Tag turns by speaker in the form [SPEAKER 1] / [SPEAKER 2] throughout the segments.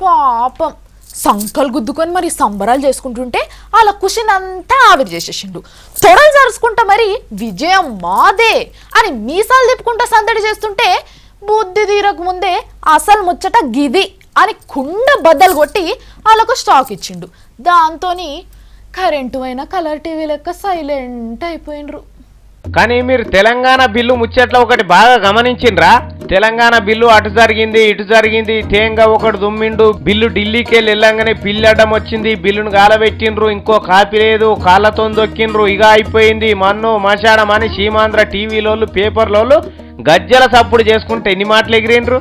[SPEAKER 1] పాపం సంకలు గుద్దుకొని మరి సంబరాలు చేసుకుంటుంటే వాళ్ళ కుషినంతా ఆవిరి చేసేసిండు. తొడలు జరుచుకుంటా మరి విజయం మాదే అని మీసాలు తిప్పుకుంటా సందడి చేస్తుంటే బుద్ధి తీరకు ముందే అసలు ముచ్చట గిది అని కుండ బద్దలు కొట్టి వాళ్ళకు స్టాక్ ఇచ్చిండు. దాంతోని కరెంటు అయినా కలర్ టీవీ లెక్క సైలెంట్ అయిపోయినరు.
[SPEAKER 2] కానీ మీరు తెలంగాణ బిల్లు ముచ్చట్లో ఒకటి బాగా గమనించిండ్రా? తెలంగాణ బిల్లు అటు జరిగింది ఇటు జరిగింది, తేంగా ఒకడు దుమ్మిండు, బిల్లు ఢిల్లీకి వెళ్ళంగానే పిల్లడ్డం వచ్చింది, బిల్లును గాలబెట్టిండ్రు, ఇంకో కాపీ లేదు, కాళ్ళతో దొక్కిండ్రు, ఇక అయిపోయింది మన్ను మషాడం అని సీమాంధ్ర టీవీలోళ్ళు పేపర్లోళ్ళు గజ్జల సప్పుడు చేసుకుంటే ఎన్ని మాటలు ఎగిరిండ్రు.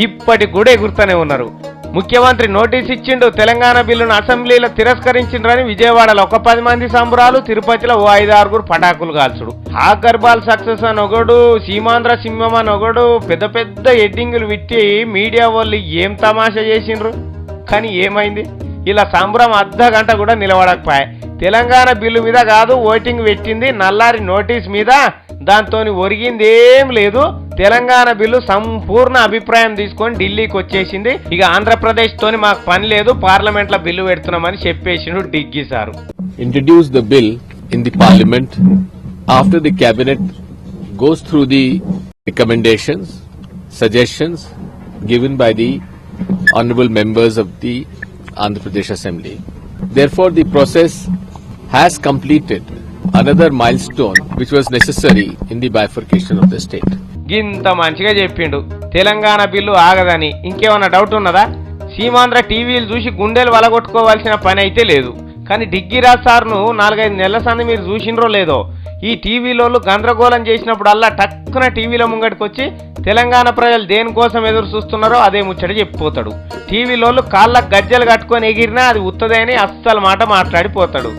[SPEAKER 2] ఇప్పటికి కూడా ఎగురుతూనే ఉన్నారు. ముఖ్యమంత్రి నోటీస్ ఇచ్చిండు, తెలంగాణ బిల్లును అసెంబ్లీలో తిరస్కరించిండ్రని విజయవాడలో ఒక 10 మంది సంబరాలు, తిరుపతిలో ఓ 5-6 పటాకులు కాల్చుడు. హాకర్బాల్ సక్సెస్ అని ఒకడు, సీమాంధ్ర సింహం అని ఒకడు, పెద్ద పెద్ద ఎడ్డింగులు విట్టి మీడియా వాళ్ళు ఏం తమాషా చేసిండ్రు. కానీ ఏమైంది? ఇలా సంబరం అర్ధ గంట కూడా నిలబడకపోయా. తెలంగాణ బిల్లు మీద కాదు ఓటింగ్ పెట్టింది, నల్లారి నోటీస్ మీద. దాంతో ఒరిగింది ఏం లేదు. తెలంగాణ బిల్లు సంపూర్ణ అభిప్రాయం తీసుకొని ఢిల్లీకి వచ్చేసింది. ఇక ఆంధ్రప్రదేశ్ తోని మాకు పని లేదు, పార్లమెంట్ లో బిల్లు పెడుతున్నామని చెప్పేసిండు Diggi sir.
[SPEAKER 3] Introduce the bill in the parliament after the cabinet goes through the recommendations, suggestions given by the honorable members of the Andhra Pradesh Assembly. Therefore, the process has completed another milestone which was necessary in the bifurcation of the state.
[SPEAKER 2] గింత మంచిగా చెప్పిండు Telangana bill ఆగదని. ఇంకేమన్నా doubt ఉన్నదా? సీమాంధ్ర టీవీలు చూసి గుండెలు వలగొట్టుకోవాల్సిన పని అయితే లేదు. కానీ డిగ్గిరాజ్ సార్ను 4-5 నెలల సంది మీరు చూసినరో లేదో, ఈ టీవీలోళ్ళు గందరగోళం చేసినప్పుడు అల్లా టక్కున టీవీలో ముంగడికి వచ్చి తెలంగాణ ప్రజలు దేనికోసం ఎదురు చూస్తున్నారో అదే ముచ్చట చెప్పిపోతాడు. టీవీలోళ్ళు కాళ్ళకు గజ్జలు కట్టుకొని ఎగిరినా అది ఉత్తదే అని అస్సలు మాట మాట్లాడిపోతాడు.